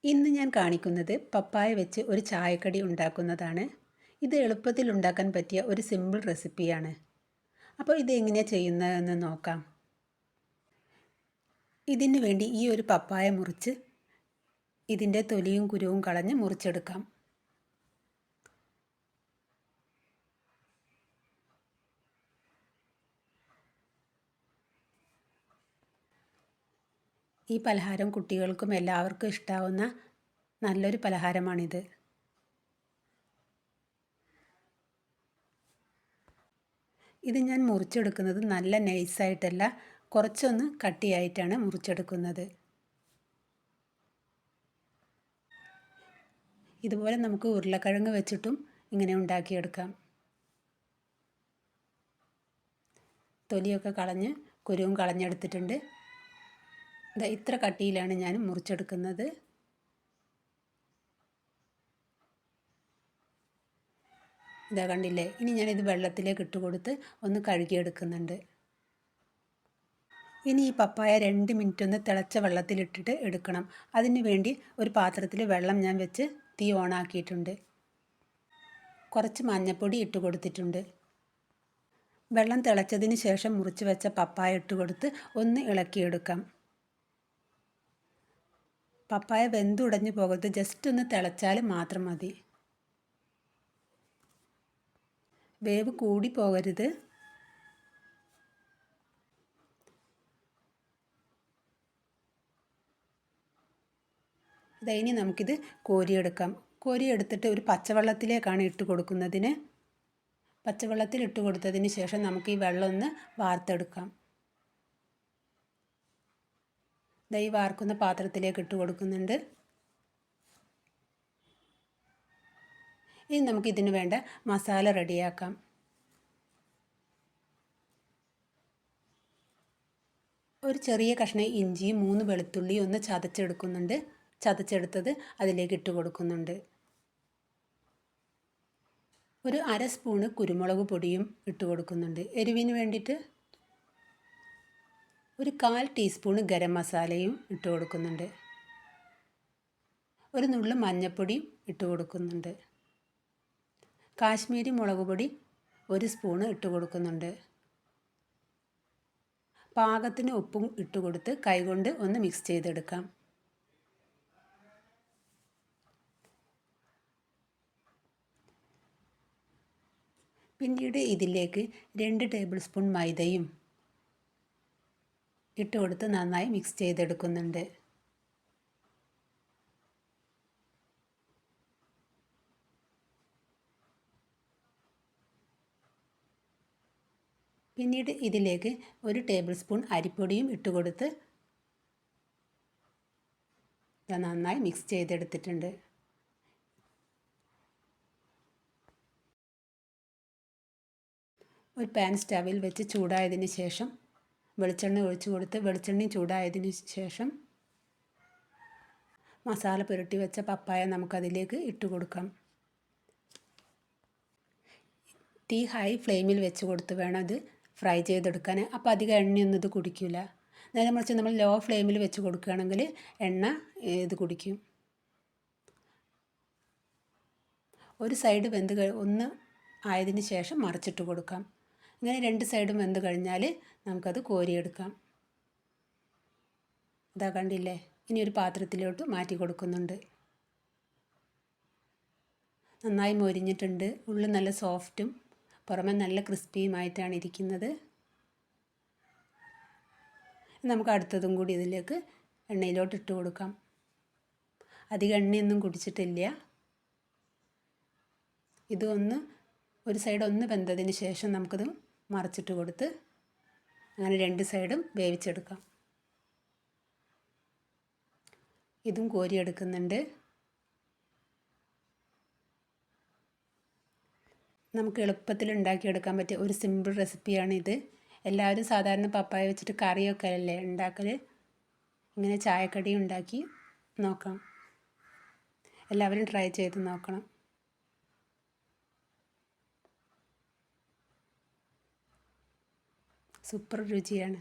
ഇന്ന് ഞാൻ കാണിക്കുന്നത് പപ്പായ വെച്ച് ഒരു ചായക്കടി ഉണ്ടാക്കുന്നതാണ്. ഇത് എളുപ്പത്തിൽ ഉണ്ടാക്കാൻ പറ്റിയ ഒരു സിമ്പിൾ റെസിപ്പിയാണ്. അപ്പോൾ ഇത് എങ്ങനെയാണ് ചെയ്യുന്നതെന്ന് നോക്കാം. ഇതിന് വേണ്ടി ഈ ഒരു പപ്പായ മുറിച്ച് ഇതിൻ്റെ തൊലിയും കുരുവും കളഞ്ഞ് മുറിച്ചെടുക്കാം. ഈ പലഹാരം കുട്ടികൾക്കും എല്ലാവർക്കും ഇഷ്ടാവുന്ന നല്ലൊരു പലഹാരമാണിത്. ഇത് ഞാൻ മുറിച്ചെടുക്കുന്നത് നല്ല നൈസായിട്ടല്ല, കുറച്ചൊന്ന് കട്ടിയായിട്ടാണ് മുറിച്ചെടുക്കുന്നത്. ഇതുപോലെ നമുക്ക് ഉരുളക്കിഴങ്ങ് വെച്ചിട്ടും ഇങ്ങനെ ഉണ്ടാക്കിയെടുക്കാം. തൊലിയൊക്കെ കളഞ്ഞ് കുരുവും കളഞ്ഞെടുത്തിട്ടുണ്ട്. ഇത്ര കട്ടിയിലാണ് ഞാൻ മുറിച്ചെടുക്കുന്നത്. ഇതാ കണ്ടില്ലേ. ഇനി ഞാനിത് വെള്ളത്തിലേക്ക് ഇട്ട് കൊടുത്ത് ഒന്ന് കഴുകിയെടുക്കുന്നുണ്ട്. ഇനി ഈ പപ്പായ 2 മിനിറ്റ് ഒന്ന് തിളച്ച വെള്ളത്തിലിട്ടിട്ട് എടുക്കണം. അതിന് വേണ്ടി ഒരു പാത്രത്തിൽ വെള്ളം ഞാൻ വെച്ച് തീ ഓണാക്കിയിട്ടുണ്ട്. കുറച്ച് മഞ്ഞൾപ്പൊടി ഇട്ട് കൊടുത്തിട്ടുണ്ട്. വെള്ളം തിളച്ചതിന് ശേഷം മുറിച്ച് വെച്ച പപ്പായ ഇട്ട് കൊടുത്ത് ഒന്ന് ഇളക്കിയെടുക്കാം. പപ്പായ വെന്തുടഞ്ഞു പോകരുത്, ജസ്റ്റ് ഒന്ന് തിളച്ചാൽ മാത്രം മതി. വേവ് കൂടി പോകരുത്. ഇനി നമുക്കിത് കോരിയെടുക്കാം. കോരിയെടുത്തിട്ട് ഒരു പച്ചവെള്ളത്തിലേക്കാണ് ഇട്ട് കൊടുക്കുന്നതിന്. പച്ചവെള്ളത്തിൽ ഇട്ട് കൊടുത്തതിന് ശേഷം നമുക്ക് ഈ വെള്ളം ഒന്ന് വാർത്തെടുക്കാം. ഈ വാർക്കുന്ന പാത്രത്തിലേക്ക് ഇട്ട് കൊടുക്കുന്നുണ്ട്. ഇനി നമുക്കിതിന് വേണ്ട മസാല റെഡിയാക്കാം. ഒരു ചെറിയ കഷ്ണം ഇഞ്ചിയും 3 വെളുത്തുള്ളിയും ഒന്ന് ചതച്ചെടുക്കുന്നുണ്ട്. ചതച്ചെടുത്തത് അതിലേക്ക് ഇട്ട് കൊടുക്കുന്നുണ്ട്. ഒരു 1/2 സ്പൂണ് കുരുമുളക് പൊടിയും ഇട്ട് കൊടുക്കുന്നുണ്ട് എരിവിന് വേണ്ടിയിട്ട്. ഒരു 1/4 ടീസ്പൂണ് ഗരം മസാലയും ഇട്ട് കൊടുക്കുന്നുണ്ട്. ഒരു നുള്ളു മഞ്ഞൾപ്പൊടിയും ഇട്ട് കൊടുക്കുന്നുണ്ട്. കാശ്മീരി മുളക് പൊടി 1 സ്പൂണ് ഇട്ട് കൊടുക്കുന്നുണ്ട്. പാകത്തിന് ഉപ്പും ഇട്ട് കൊടുത്ത് കൈകൊണ്ട് ഒന്ന് മിക്സ് ചെയ്തെടുക്കാം. പിന്നീട് ഇതിലേക്ക് 2 ടേബിൾ സ്പൂൺ മൈദയും ഇട്ട് കൊടുത്ത് നന്നായി മിക്സ് ചെയ്തെടുക്കുന്നുണ്ട്. പിന്നീട് ഇതിലേക്ക് 1 ടേബിൾ സ്പൂൺ അരിപ്പൊടിയും ഇട്ട് കൊടുത്ത് നന്നായി മിക്സ് ചെയ്തെടുത്തിട്ടുണ്ട്. ഒരു പാൻ സ്റ്റവിൽ വെച്ച് ചൂടായതിന് ശേഷം വെളിച്ചെണ്ണ ഒഴിച്ചു കൊടുത്ത് വെളിച്ചെണ്ണ ചൂടായതിന് ശേഷം മസാല പുരട്ടി വെച്ച പപ്പായ നമുക്കതിലേക്ക് ഇട്ട് കൊടുക്കാം. തീ ഹൈ ഫ്ലെയിമിൽ വെച്ച് കൊടുത്ത് വേണം ഇത് ഫ്രൈ ചെയ്തെടുക്കാൻ. അപ്പോൾ അധികം എണ്ണയൊന്നും ഇത് കുടിക്കില്ല. നേരെ മറിച്ച് നമ്മൾ ലോ ഫ്ലെയിമിൽ വെച്ച് കൊടുക്കുകയാണെങ്കിൽ എണ്ണ ഇത് കുടിക്കും. ഒരു സൈഡ് വെന്ത് ഒന്ന് ആയതിന് ശേഷം മറിച്ചിട്ട് കൊടുക്കാം. ഇങ്ങനെ 2 സൈഡും വെന്ത് കഴിഞ്ഞാൽ നമുക്കത് കോരിയെടുക്കാം. ഇതാ കണ്ടില്ലേ. ഇനി ഒരു പാത്രത്തിലോട്ട് മാറ്റി കൊടുക്കുന്നുണ്ട്. നന്നായി മൊരിഞ്ഞിട്ടുണ്ട്. ഉള്ളിൽ നല്ല സോഫ്റ്റും പുറമെ നല്ല ക്രിസ്പിയുമായിട്ടാണ് ഇരിക്കുന്നത്. നമുക്ക് അടുത്തതും കൂടി ഇതിലേക്ക് എണ്ണയിലോട്ട് ഇട്ട് കൊടുക്കാം. അധികം എണ്ണയൊന്നും കുടിച്ചിട്ടില്ല. ഇതൊന്ന് ഒരു സൈഡ് ഒന്ന് വെന്തതിന് ശേഷം നമുക്കത് മറിച്ചിട്ട് കൊടുത്ത് അങ്ങനെ 2 സൈഡും വേവിച്ചെടുക്കാം. ഇതും കോരിയെടുക്കുന്നുണ്ട്. നമുക്ക് എളുപ്പത്തിൽ ഉണ്ടാക്കിയെടുക്കാൻ പറ്റിയ ഒരു സിമ്പിൾ റെസിപ്പിയാണിത്. എല്ലാവരും സാധാരണ പപ്പായ വെച്ചിട്ട് കറിയൊക്കെ അല്ലേ ഉണ്ടാക്കൽ. ഇങ്ങനെ ചായക്കടി ഉണ്ടാക്കി നോക്കാം. എല്ലാവരും ട്രൈ ചെയ്ത് നോക്കണം. സൂപ്പർ രുചിയാണ്.